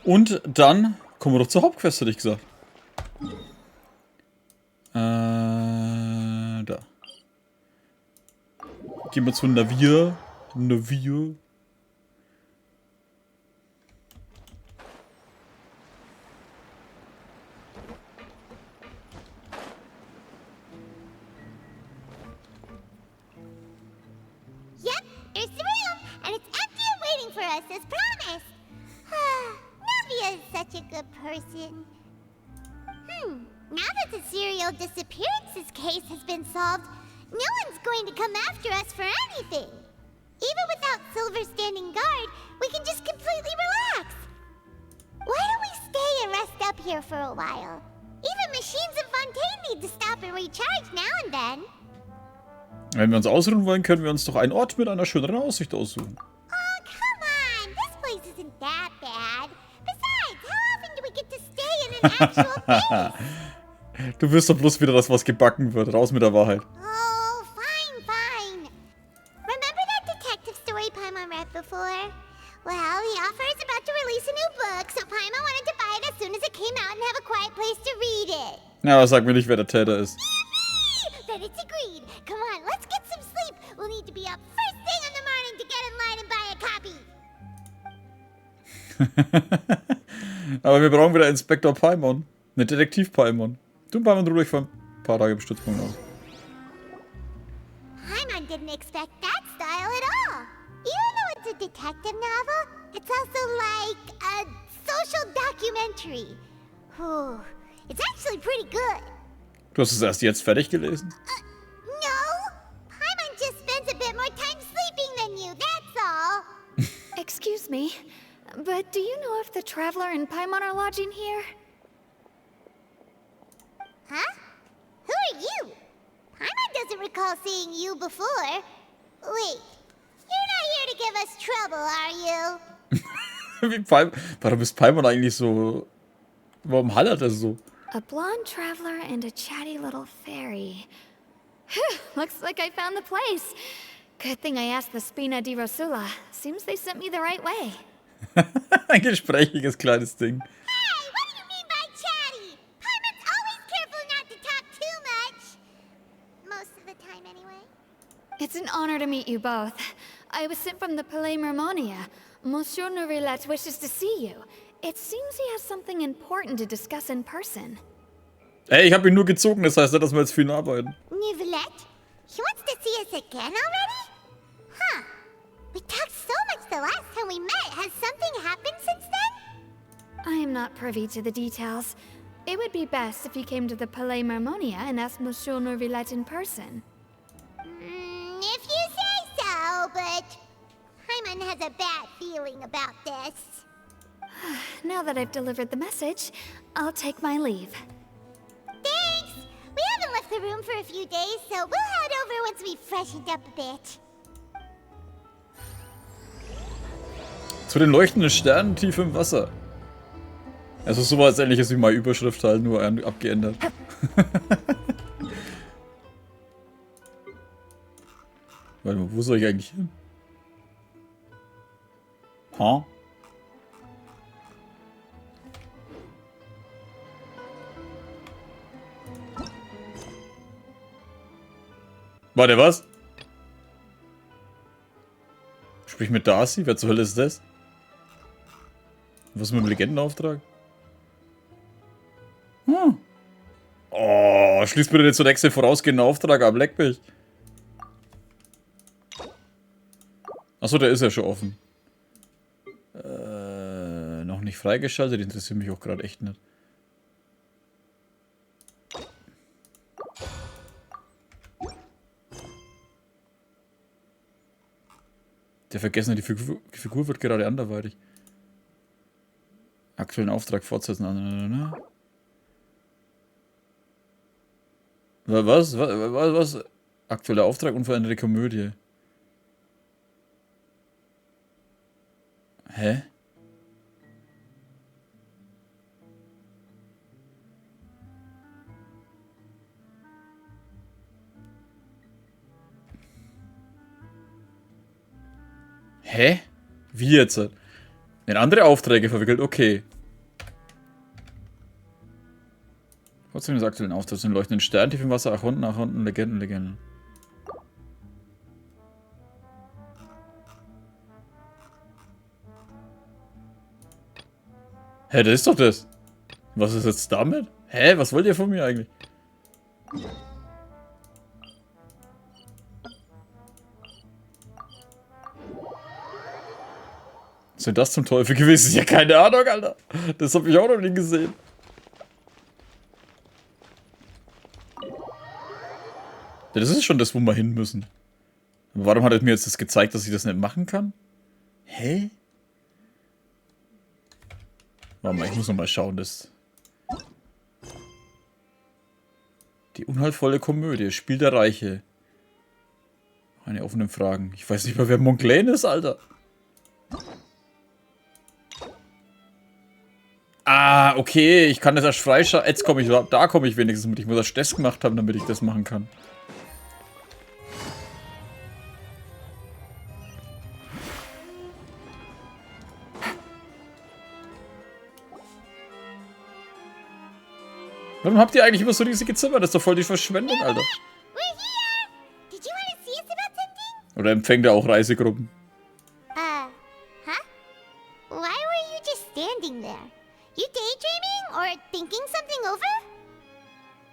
Und dann kommen wir doch zur Hauptquest, hätte ich gesagt. Da. Gehen wir zu Navier. Navier. Yep, there's the room, and it's empty and waiting for us as promised. Navia is such a good person. Now that the serial disappearances case has been solved, no one's going to come after us for anything. Even without Silver standing guard, we can just completely relax. Why don't we stay and rest up here for a while? Even machines in Fontaine need to stop and recharge now and then. Wenn wir uns ausruhen wollen, können wir uns doch einen Ort mit einer schöneren Aussicht aussuchen. Oh, come on! This place isn't that bad. Besides, how often do we get to stay in an actual base? Du wirst doch bloß wieder das, was gebacken wird. Raus mit der Wahrheit. Oh, fine, fine. Remember that detective story Paimon read before? Well, the author is about to release a new book, so Paimon wanted to buy it as soon as it came out and have a quiet place to read it. Ja, aber sag mir nicht, wer der Täter ist. Then it's agreed. Come on, let's get some sleep. We'll need to be up first thing in the morning to get in line and buy a copy. Aber wir brauchen wieder Inspektor Paimon. Ne, Detektiv Paimon. Du, Paimon, ruh dich für ein paar Tage im Stützpunkt aus. Paimon didn't expect that style at all. Even though it's a detective novel, it's also like a social documentary. Whew. It's actually pretty good. Du hast es erst jetzt fertig gelesen? No. Paimon just spends a bit more time sleeping than you, that's all. Excuse me, but do you know if the Traveler and Paimon are lodging here? Huh? Who are you? Paimon doesn't recall seeing you before. Wait, you're not here to give us trouble, are you? Warum ist Paimon eigentlich so... Warum hallert er so? A blonde traveler and a chatty little fairy. Looks like I found the place. Good thing I asked the Spina di Rosula. Seems they sent me the right way. Ein gesprächiges kleines Ding. Hey, what do you mean by chatty? Paimon's always careful not to talk too much. Most of the time, anyway. It's an honor to meet you both. I was sent from the Palais Mermonia. Monsieur Nourrillet wishes to see you. It seems he has something important to discuss in person. Ey, ich habe ihn nur gezogen, das heißt nicht, dass wir jetzt für ihn arbeiten. Nivelette? He wants to see us again already? Huh. We talked so much the last time we met. Has something happened since then? I am not privy to the details. It would be best if you came to the Palais Mermonia and asked Monsieur Nourrillet in person. If you say so, but Paimon has a bad feeling about this. Now that I've delivered the message, I'll take my leave. Thanks! We haven't left the room for a few days, so we'll head over once we've freshened up a bit. Zu den leuchtenden Sternen tief im Wasser. Also sowas ähnliches wie meine Überschrift halt, nur abgeändert. Warte mal, wo soll ich eigentlich hin? Ha? Warte, was? Sprich mit Darcy? Wer zur Hölle ist das? Was mit dem Legendenauftrag? Oh, schließ bitte den zunächst den vorausgehenden Auftrag ab, leck mich. Achso, der ist ja schon offen. Noch nicht freigeschaltet, interessiert mich auch gerade echt nicht. Der Vergessene, die Figur wird gerade anderweitig. Aktuellen Auftrag fortsetzen. Was? Aktueller Auftrag, unveränderte Komödie. Hä? Hä? Wie jetzt? In andere Aufträge verwickelt? Okay. Trotzdem des aktuellen Auftritts in leuchtenden Sternen, tief im Wasser, Archonten, Legenden. Hä, das ist doch das. Was ist jetzt damit? Hä, was wollt ihr von mir eigentlich? Was ist denn das zum Teufel gewesen? Ja, keine Ahnung, Alter. Das hab ich auch noch nie gesehen. Ja, das ist schon das, wo wir hin müssen. Aber warum hat er mir jetzt das gezeigt, dass ich das nicht machen kann? Hä? Warte mal, ich muss noch mal schauen, das... Die unheilvolle Komödie, Spiel der Reiche. Keine offenen Fragen. Ich weiß nicht mal, wer Monclain ist, Alter. Ah, okay, ich kann das erst freischalten. Jetzt komme ich, da komme ich wenigstens mit. Ich muss erst das gemacht haben, damit ich das machen kann. Warum habt ihr eigentlich immer so riesige Zimmer? Das ist doch voll die Verschwendung, Alter. Oder empfängt er auch Reisegruppen? Huh? Why were you just standing there? You daydreaming or thinking something over?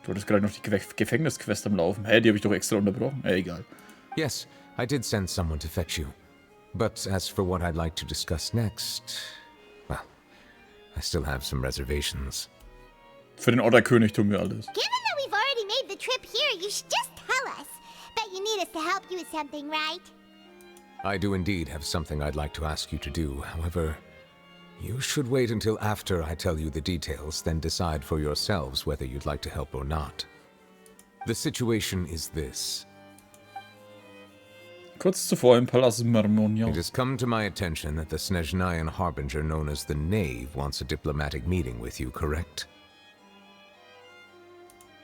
Du hattest gerade noch die Gefängnisquest am Laufen. Hä, die habe ich doch extra unterbrochen. Egal. Yes, I did send someone to fetch you. But as for what I'd like to discuss next, well, I still have some reservations. Für den Otterkönig tun wir alles. Given that we've already made the trip here, you should just tell us. Bet you need us to help you with something, right? I do indeed have something I'd like to ask you to do. However, you should wait until after I tell you the details, then decide for yourselves whether you'd like to help or not. The situation is this. Kurz zuvor im Palast Marmonion. It has come to my attention that the Snezhnayan harbinger known as the Knave wants a diplomatic meeting with you, correct?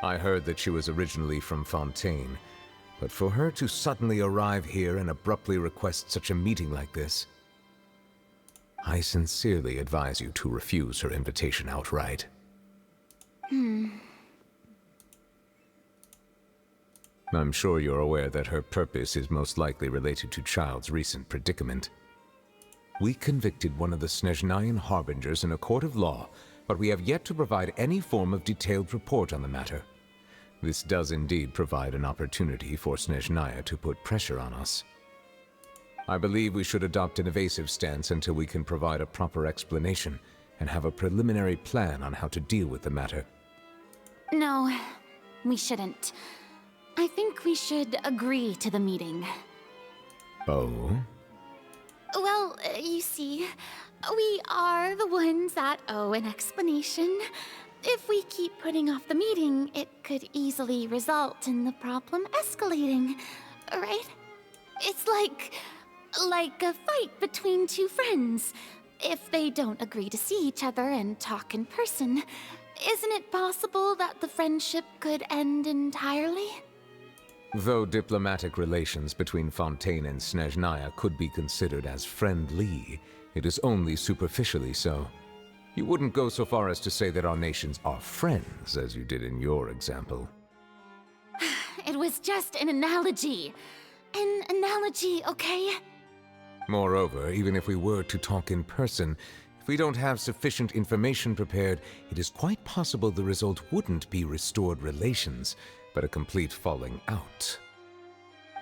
I heard that she was originally from Fontaine, but for her to suddenly arrive here and abruptly request such a meeting like this, I sincerely advise you to refuse her invitation outright. I'm sure you're aware that her purpose is most likely related to Child's recent predicament. We convicted one of the Snezhnayan harbingers in a court of law, but we have yet to provide any form of detailed report on the matter. This does indeed provide an opportunity for Snezhnaya to put pressure on us. I believe we should adopt an evasive stance until we can provide a proper explanation and have a preliminary plan on how to deal with the matter. No, we shouldn't. I think we should agree to the meeting. Oh? Well, you see, we are the ones that owe an explanation. If we keep putting off the meeting, it could easily result in the problem escalating, right? It's like a fight between two friends. If they don't agree to see each other and talk in person, isn't it possible that the friendship could end entirely? Though diplomatic relations between Fontaine and Snezhnaya could be considered as friendly, it is only superficially so. You wouldn't go so far as to say that our nations are friends, as you did in your example. It was just an analogy. An analogy, okay? Moreover, even if we were to talk in person, if we don't have sufficient information prepared, it is quite possible the result wouldn't be restored relations, but a complete falling out.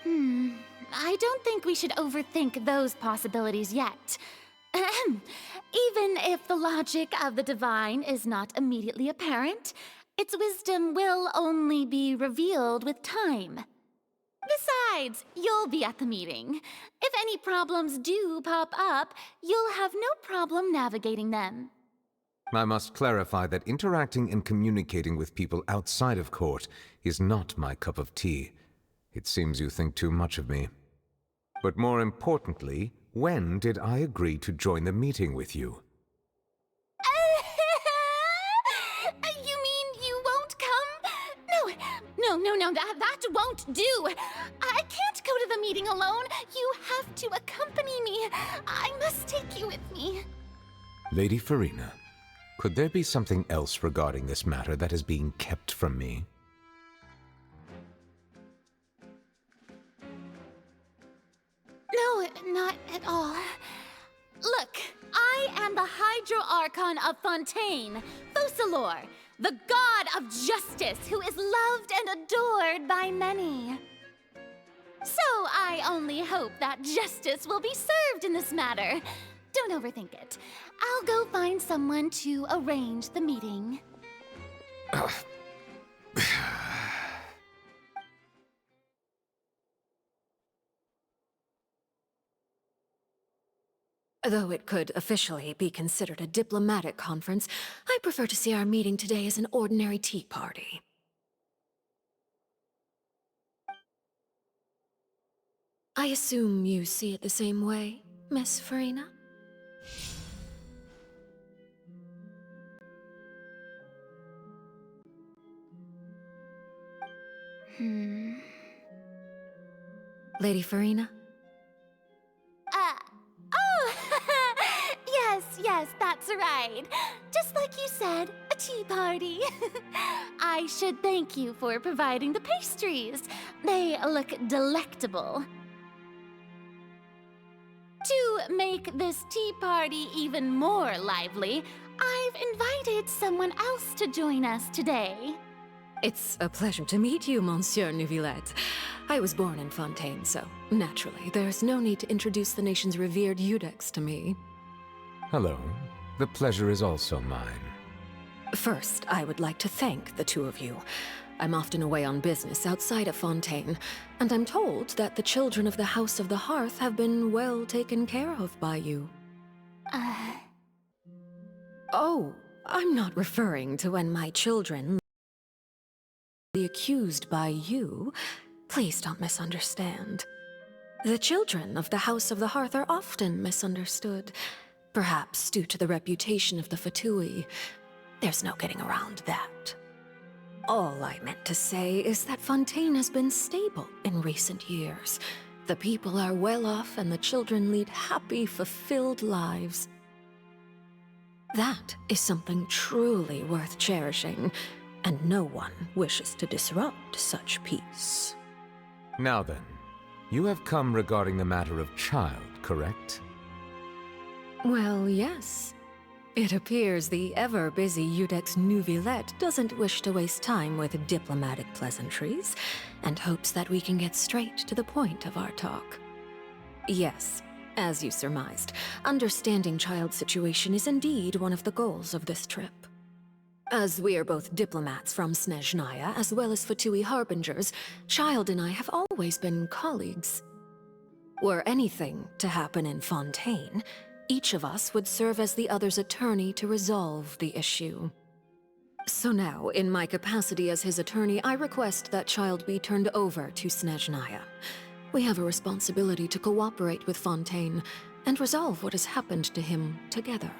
I don't think we should overthink those possibilities yet. Even if the logic of the divine is not immediately apparent, its wisdom will only be revealed with time. Besides, you'll be at the meeting. If any problems do pop up, you'll have no problem navigating them. I must clarify that interacting and communicating with people outside of court is not my cup of tea. It seems you think too much of me. But more importantly, when did I agree to join the meeting with you? You mean you won't come? No, that won't do. I can't go to the meeting alone. You have to accompany me. I must take you with me. Lady Farina, Could there be something else regarding this matter that is being kept from me? No, not at all. Look, I am the Hydro-Archon of Fontaine, Focalor, the god of justice who is loved and adored by many. So I only hope that justice will be served in this matter. Don't overthink it. I'll go find someone to arrange the meeting. Though it could officially be considered a diplomatic conference, I prefer to see our meeting today as an ordinary tea party. I assume you see it the same way, Miss Farina? Lady Farina? Oh, yes, that's right. Just like you said, a tea party. I should thank you for providing the pastries. They look delectable. To make this tea party even more lively, I've invited someone else to join us today. It's a pleasure to meet you, Monsieur Neuvillette. I was born in Fontaine, so naturally, there's no need to introduce the nation's revered Iudex to me. Hello. The pleasure is also mine. First, I would like to thank the two of you. I'm often away on business outside of Fontaine, and I'm told that the children of the House of the Hearth have been well taken care of by you. Oh, I'm not referring to when my children be accused by you. Please don't misunderstand. The children of the House of the Hearth are often misunderstood, perhaps due to the reputation of the Fatui. There's no getting around that. All I meant to say is that Fontaine has been stable in recent years. The people are well off and the children lead happy, fulfilled lives. That is something truly worth cherishing, and no one wishes to disrupt such peace. Now then, you have come regarding the matter of child, correct? Well, yes. It appears the ever-busy Iudex Neuvillette doesn't wish to waste time with diplomatic pleasantries, and hopes that we can get straight to the point of our talk. Yes, as you surmised, understanding child's situation is indeed one of the goals of this trip. As we are both diplomats from Snezhnaya, as well as Fatui harbingers, Child and I have always been colleagues. Were anything to happen in Fontaine, each of us would serve as the other's attorney to resolve the issue. So now, in my capacity as his attorney, I request that Child be turned over to Snezhnaya. We have a responsibility to cooperate with Fontaine and resolve what has happened to him together.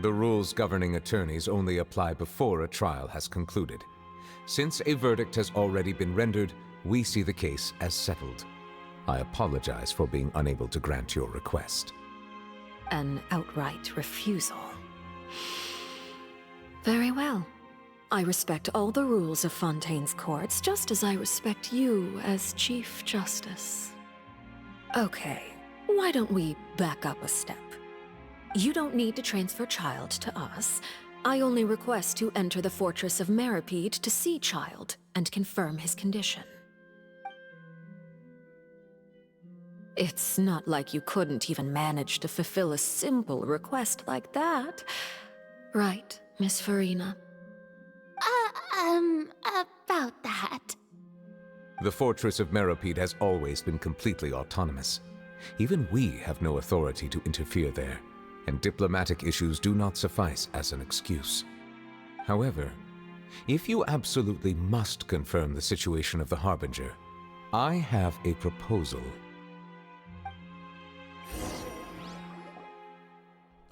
The rules governing attorneys only apply before a trial has concluded. Since a verdict has already been rendered, we see the case as settled. I apologize for being unable to grant your request. An outright refusal. Very well. I respect all the rules of Fontaine's courts, just as I respect you as Chief Justice. Okay, why don't we back up a step? You don't need to transfer Child to us. I only request to enter the fortress of Meripede to see Child and confirm his condition. It's not like you couldn't even manage to fulfill a simple request like that. Right, Miss Farina? About that. The fortress of Meripede has always been completely autonomous. Even we have no authority to interfere there, and diplomatic issues do not suffice as an excuse. However, if you absolutely must confirm the situation of the Harbinger, I have a proposal.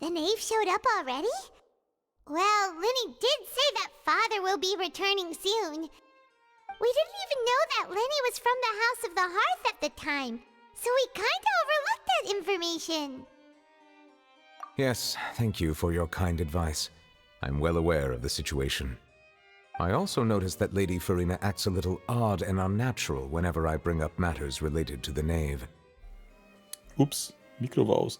The knave showed up already? Well, Lenny did say that Father will be returning soon. We didn't even know that Lenny was from the House of the Hearth at the time, so we kinda overlooked that information. Yes, thank you for your kind advice. I'm well aware of the situation. I also noticed that Lady Farina acts a little odd and unnatural whenever I bring up matters related to the knave. Ups, Mikro war aus.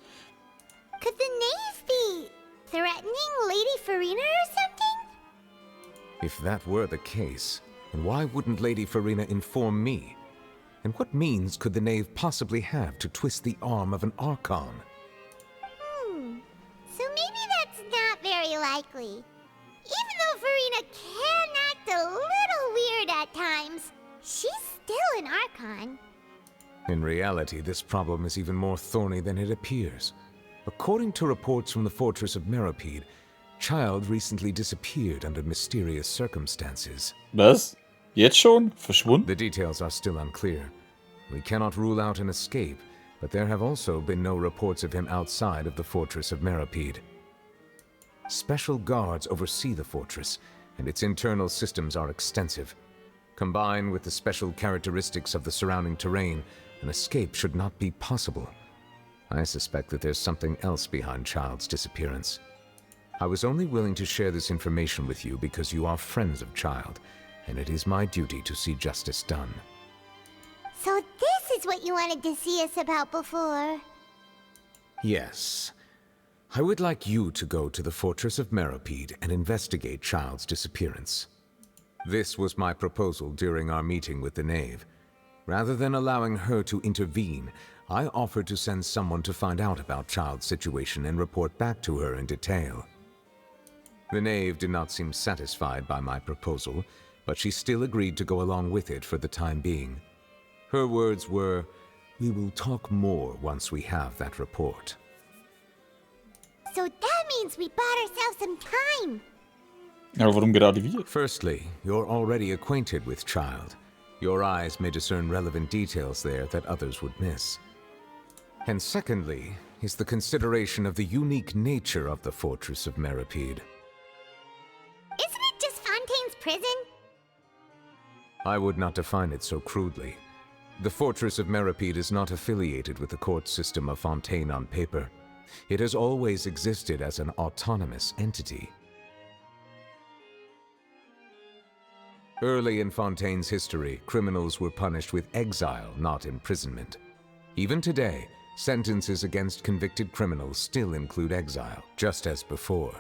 Could the knave be threatening Lady Farina or something? If that were the case, then why wouldn't Lady Farina inform me? And what means could the knave possibly have to twist the arm of an Archon? So maybe that's not very likely. Even though Farina can act a little weird at times, she's still an Archon. In reality, this problem is even more thorny than it appears. According to reports from the fortress of Meropide, Child recently disappeared under mysterious circumstances. Was? Jetzt schon? Verschwunden? The details are still unclear. We cannot rule out an escape, but there have also been no reports of him outside of the fortress of Meropide. Special guards oversee the fortress, and its internal systems are extensive. Combined with the special characteristics of the surrounding terrain, an escape should not be possible. I suspect that there's something else behind Child's disappearance. I was only willing to share this information with you because you are friends of Child, and it is my duty to see justice done. So this is what you wanted to see us about before. Yes. I would like you to go to the fortress of Meropide and investigate Child's disappearance. This was my proposal during our meeting with the knave. Rather than allowing her to intervene, I offered to send someone to find out about Child's situation and report back to her in detail. The knave did not seem satisfied by my proposal, but she still agreed to go along with it for the time being. Her words were, "We will talk more once we have that report." So that means we bought ourselves some time. Aber warum gerade wir? Firstly, you're already acquainted with Child. Your eyes may discern relevant details there that others would miss. And secondly, is the consideration of the unique nature of the fortress of Meropide. Isn't it just Fontaine's prison? I would not define it so crudely. The fortress of Meropide is not affiliated with the court system of Fontaine on paper. It has always existed as an autonomous entity. Early in Fontaine's history, criminals were punished with exile, not imprisonment. Even today, sentences against convicted criminals still include exile, just as before.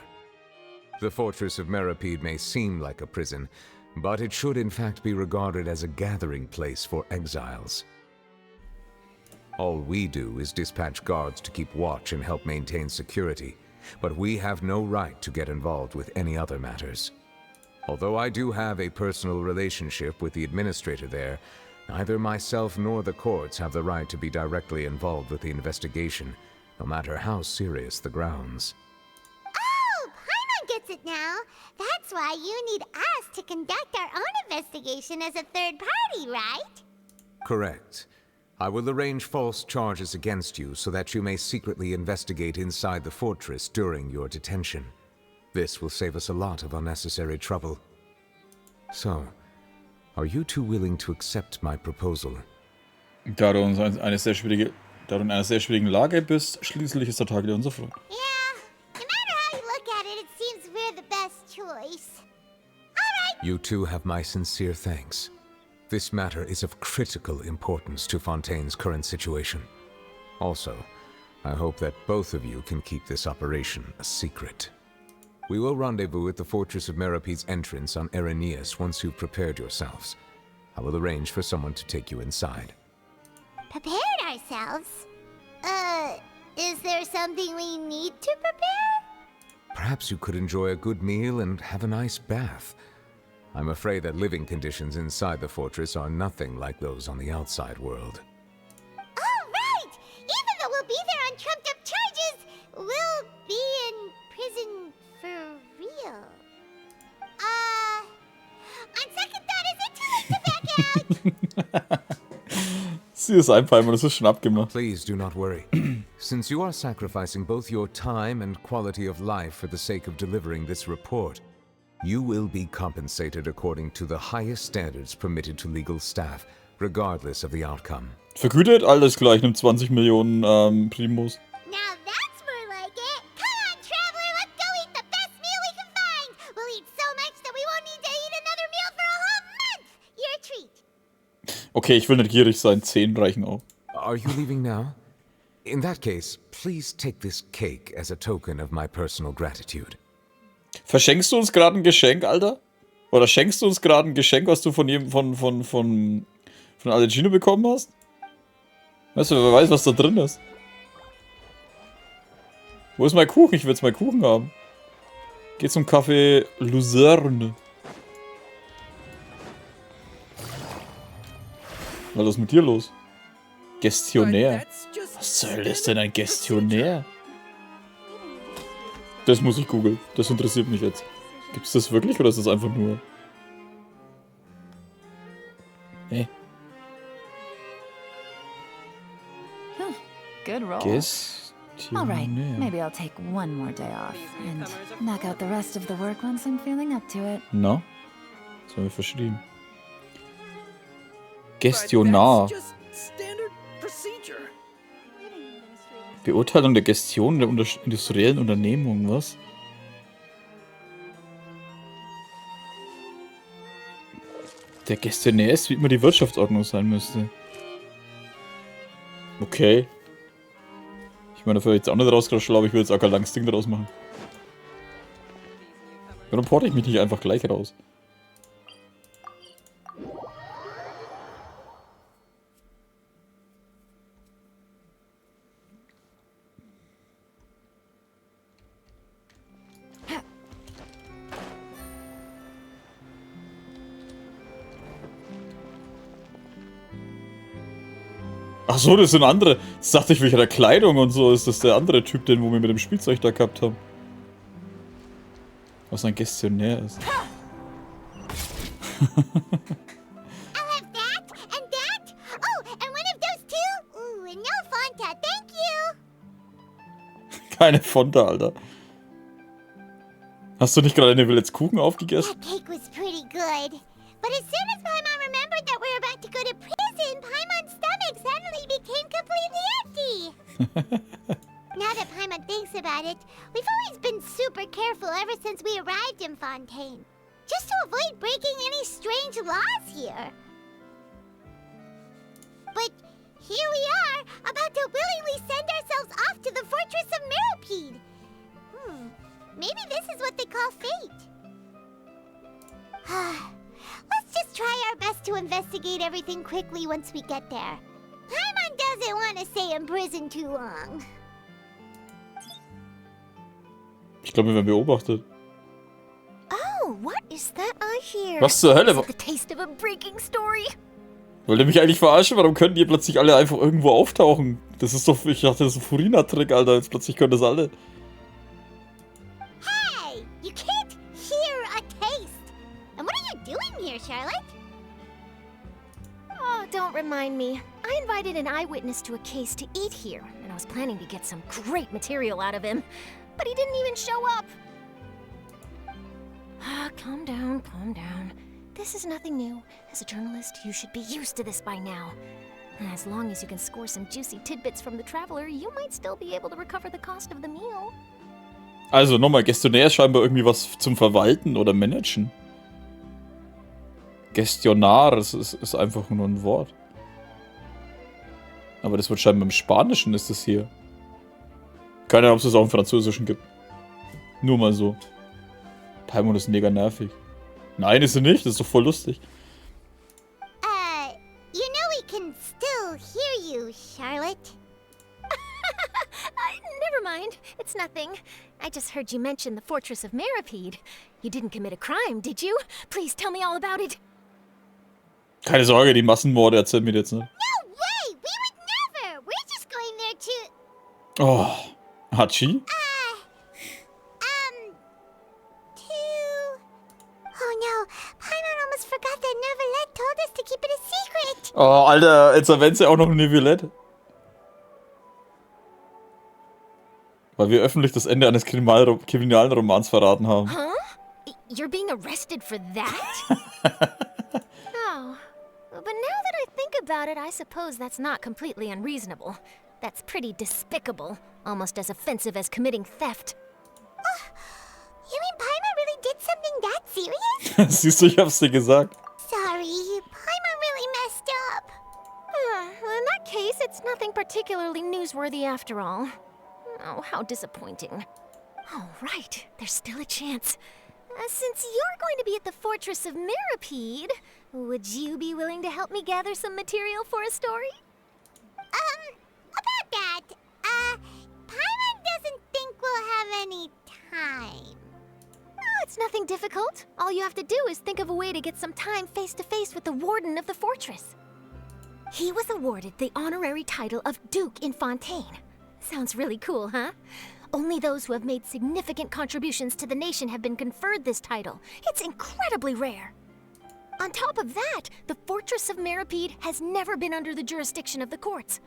The fortress of Meropide may seem like a prison, but it should in fact be regarded as a gathering place for exiles. All we do is dispatch guards to keep watch and help maintain security, but we have no right to get involved with any other matters. Although I do have a personal relationship with the administrator there, neither myself nor the courts have the right to be directly involved with the investigation, no matter how serious the grounds. Oh, Paimon gets it now. That's why you need us to conduct our own investigation as a third party, right? Correct. I will arrange false charges against you so that you may secretly investigate inside the fortress during your detention. This will save us a lot of unnecessary trouble. So, are you two willing to accept my proposal? Da du in einer sehr schwierigen Lage bist, schließlich ist der Tag unser Freund. Yeah, no matter how you look at it, it seems we're the best choice. You two have my sincere thanks. This matter is of critical importance to Fontaine's current situation. Also, I hope that both of you can keep this operation a secret. We will rendezvous at the Fortress of Meropide's entrance on Erenius once you've prepared yourselves. I will arrange for someone to take you inside. Prepared ourselves? Is there something we need to prepare? Perhaps you could enjoy a good meal and have a nice bath. I'm afraid that living conditions inside the fortress are nothing like those on the outside world. Oh, right! Even though we'll be there on trumped-up charges, we'll be in prison for real. On second thought, is it too late to back out? Sie ist einfach immer, das ist schon abgemacht. Please do not worry. Since you are sacrificing both your time and quality of life for the sake of delivering this report, you will be compensated according to the highest standards permitted to legal staff, regardless of the outcome. Vergütet, alles gleich, nimmt 20 Millionen Primos. Now that's more like it. Come on, traveler, let's go eat the best meal we can Okay, ich will nicht gierig sein. 10 reichen auch. Are you leaving now? In that case, please take this cake as a token of my personal gratitude. Verschenkst du uns gerade ein Geschenk, Alter? Oder schenkst du uns gerade ein Geschenk, was du von Arlecchino bekommen hast? Weißt du, wer weiß, was da drin ist? Wo ist mein Kuchen? Ich will jetzt meinen Kuchen haben. Geh zum Café Luzerne. Was ist mit dir los? Gestionär. Was zur Hölle ist denn ein Gestionär? Das muss ich googeln. Das interessiert mich jetzt. Gibt es das wirklich oder ist das einfach nur... Nee. Good roll. All right, maybe I'll take one more day off and knock out the rest of the work once I'm feeling up to it. Na? Das haben wir verschrieben. Gestionar. Beurteilung der Gestion der industriellen Unternehmung, was? Der Gestionär ist, wie immer die Wirtschaftsordnung sein müsste. Okay. Ich meine, dafür jetzt auch nicht rausgeschlagen, aber ich will jetzt auch kein langes Ding daraus machen. Warum porte ich mich nicht einfach gleich raus? Ach so, das sind andere. Das dachte ich wegen der Kleidung und so. Ist das der andere Typ, den wo wir mit dem Spielzeug da gehabt haben? Was ein Gestionär ist. Keine Fonta, Alter. Hast du nicht gerade eine Willett's Kuchen aufgegessen? That cake was pretty good. But as soon as Paimon remembered that we were about to go to prison, Paimon's stomach suddenly became completely empty. Now that Paimon thinks about it, we've always been super careful ever since we arrived in Fontaine. Just to avoid breaking any strange laws here. But here we are, about to willingly send ourselves off to the fortress of Meropide. Maybe this is what they call fate. Let's just try our best to investigate everything quickly once we get there. Paimon doesn't want to stay in prison too long. Ich glaube, wir werden beobachtet. Oh, what is that I hear? Was zur Hölle? The taste of a breaking story. Wollt ihr mich eigentlich verarschen? Warum können die plötzlich alle einfach irgendwo auftauchen? Das ist doch, ich dachte, das ist ein Furina-Trick, Alter. Jetzt plötzlich können das alle. Hey, you can't hear a taste. And what are you doing here, Charlotte? Oh, don't remind me. I invited an eyewitness to a case to eat here, and I was planning to get some great material out of him. But he didn't even show up. Calm down, calm down. This is nothing new. As a journalist, you should be used to this by now. As long as you can score some juicy tidbits from the traveler, you might still be able to recover the cost of the meal. Also nochmal, Gestionär ist scheinbar irgendwie was zum Verwalten oder Managen. Gestionar, das ist einfach nur ein Wort. Aber das wird scheinbar im Spanischen ist das hier. Keine Ahnung, ob es das auch im Französischen gibt. Nur mal so. Paimon ist mega nervig. Nein, ist sie nicht. Das ist doch voll lustig. You know we can still hear you, Charlotte. Never mind. It's nothing. I just heard you mention the fortress of Meropide. You didn't commit a crime, did you? Please tell me all about it. Keine Sorge, die Massenmorde erzählen mir jetzt nicht. No way! We would never! We're just going there to... Oh, Hachi? Oh no, Paimon almost forgot that Neuvillette told us to keep it a secret. Oh, Alter, jetzt erwähnt sie auch noch Neuvillette. Weil wir öffentlich das Ende eines kriminalen Romans verraten haben. Huh? You're being arrested for that? Oh. But now that I think about it, I suppose that's not completely unreasonable. That's pretty despicable. Almost as offensive as committing theft. You mean Paimon really did something that serious? Siehst du, ich hab's dir gesagt. Sorry, Paimon really messed up. after all. Oh, how disappointing. All right, there's still a chance. Since you're going to be at the Fortress of Mirapede, would you be willing to help me gather some material for a story? About that, Paimon doesn't think we'll have any time. Oh, it's nothing difficult. All you have to do is think of a way to get some time face-to-face with the warden of the fortress. He was awarded the honorary title of Duke in Fontaine. Sounds really cool, huh? Only those who have made significant contributions to the nation have been conferred this title. It's incredibly rare. On top of that, the Fortress of Mirapede has never been under the jurisdiction of the courts.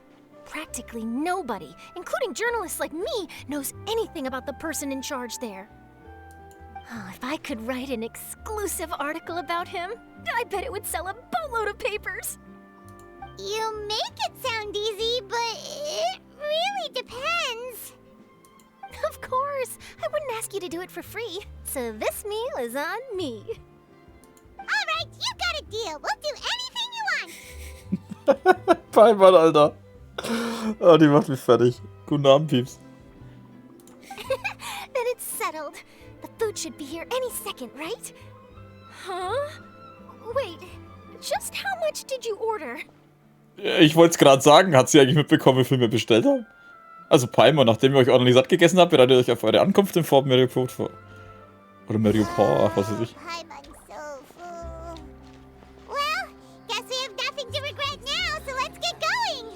Practically nobody, including journalists like me, knows anything about the person in charge there. Oh, if I could write an exclusive article about him, I bet it would sell a boatload of papers. You make it sound easy, but it really depends. Of course, I wouldn't ask you to do it for free, so this meal is on me. All right, you got a deal. We'll do anything you want. Paimon, Alter. Oh, die macht mich fertig. Guten Abend, Pieps. Then it's settled. The food should be here any second, right? Huh? Wait, just how much did you order? Ich wollte es gerade sagen. Hat sie eigentlich mitbekommen, wie viel wir bestellt haben? Also Paimon, nachdem ihr euch ordentlich satt gegessen habt, bereitet ihr euch auf eure Ankunft in Fort Mariuport vor. Oder Mariuport, was weiß ich. Paimon's so full. Well, guess we have nothing to regret now, so let's get going.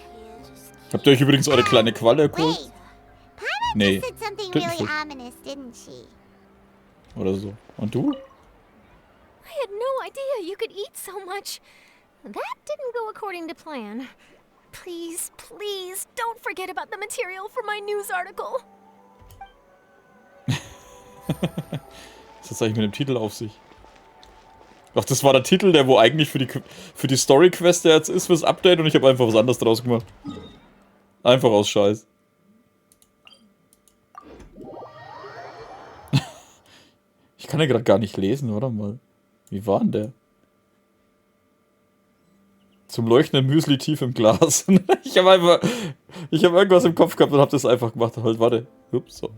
Habt ihr euch übrigens eure kleine Qualle erholt? Wait, Paimon Nee, just said something didn't really she? ominous, didn't she? Oder so. Und du? I had no idea you could eat so much. That didn't go according to plan. Please, please, don't forget about the material for my news article. Was hat eigentlich mit dem Titel auf sich? Ach, das war der Titel, der wo eigentlich für die Story-Quest der jetzt ist, fürs Update, und ich habe einfach was anderes draus gemacht. Einfach aus Scheiß. Ich kann ja gerade gar nicht lesen, warte mal. Wie war denn der? Zum leuchtenden Müsli tief im Glas. Ich habe irgendwas im Kopf gehabt und habe das einfach gemacht. Halt, warte. Ups, so.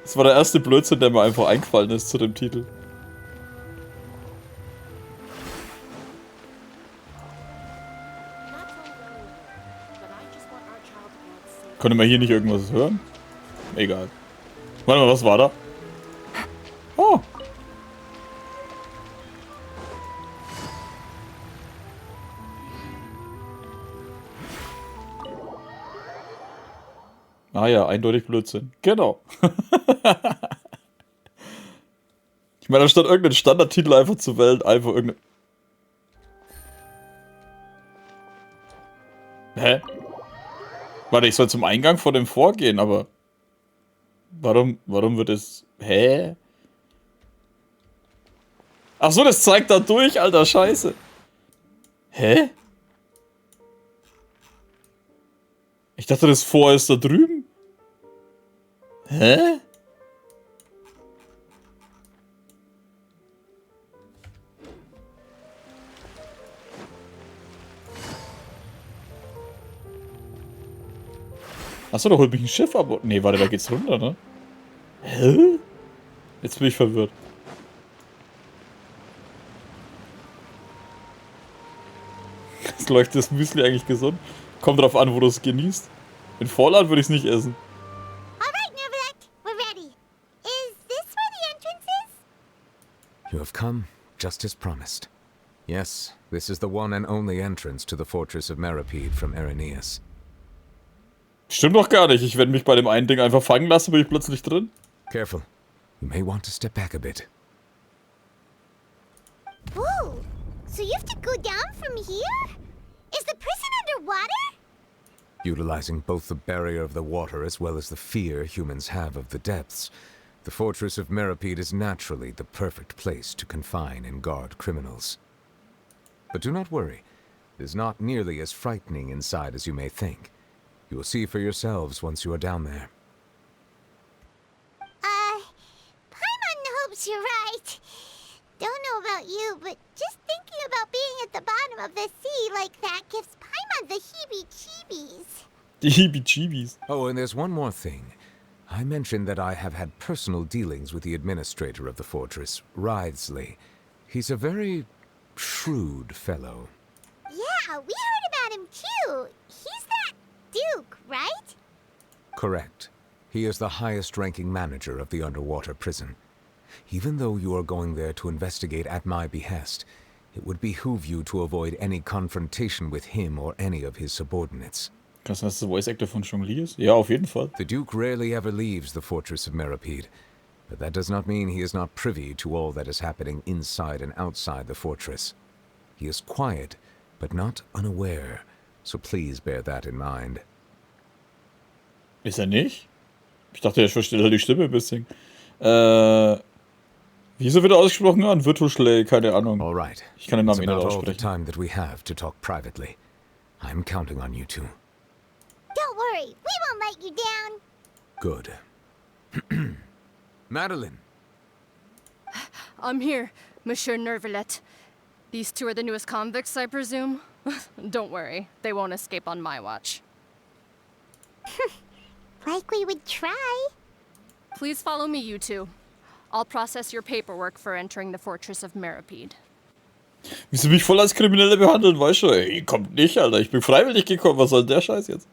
Das war der erste Blödsinn, der mir einfach eingefallen ist zu dem Titel. Konnte man hier nicht irgendwas hören? Egal. Warte mal, was war da? Oh. Ah ja, eindeutig Blödsinn. Genau. Ich meine, anstatt irgendeinen Standardtitel einfach zu wählen, einfach irgendeine... Hä? Warte, ich soll zum Eingang vor dem vorgehen, aber... Warum wird es... Hä? Ach so, das zeigt da durch, alter Scheiße. Hä? Ich dachte, das Vor ist da drüben. Hä? Achso, da holt mich ein Schiff ab. Nee, warte, da geht's runter, ne? Hä? Jetzt bin ich verwirrt. Das leuchtet das Müsli eigentlich gesund? Kommt drauf an, wo du es genießt. In Fallout würde ich es nicht essen. Alright, Nervalet, we're ready. Is this where the entrance is? You have come, just as promised. Yes, this is the one and only entrance to the Fortress of Mirapede from Erlebe. Stimmt doch gar nicht. Ich werde mich bei dem einen Ding einfach fangen lassen, bin ich plötzlich drin. Careful. You may want to step back a bit. Whoa, so you have to go down from here? Is the prison underwater? Utilizing both the barrier of the water as well as the fear humans have of the depths, the Fortress of Mirapede is naturally the perfect place to confine and guard criminals. But do not worry. It is not nearly as frightening inside as you may think. You will see for yourselves once you are down there. Paimon hopes you're right. Don't know about you, but just thinking about being at the bottom of the sea, like, Die Heebie-Jeebies. Oh, and there's one more thing. I mentioned that I have had personal dealings with the administrator of the fortress, Writhsley. He's a very shrewd fellow. Yeah, we heard about him too. He's that Duke, right? Correct. He is the highest-ranking manager of the underwater prison. Even though you are going there to investigate at my behest, it would behoove you to avoid any confrontation with him or any of his subordinates. Kannst du, dass der Voice Actor von Zhongli ist? Ja, auf jeden Fall. The Duke rarely ever leaves the fortress of Meripede, but that does not mean he is not privy to all that is happening inside and outside the fortress. He is quiet, but not unaware, so please bear that in mind. Ist er nicht? Ich dachte, er versteht halt die Stimme ein bisschen. Wie ist er wieder ausgesprochen? An Virtuschley, keine Ahnung. All right. Ich kann den It's Namen eh nicht about all the aussprechen. time that we have to talk privately. I'm counting on you two. Don't worry, we won't let you down. Good. Madeline. I'm here, Monsieur Nervalet. These two are the newest convicts, I presume? Don't worry, they won't escape on my watch. Like we would try. Please follow me, you two. I'll process your paperwork for entering the fortress of Meripede. Wie sie mich voll als Kriminelle behandeln, weißt du? Ey, kommt nicht, Alter. Ich bin freiwillig gekommen. Was soll der Scheiß jetzt?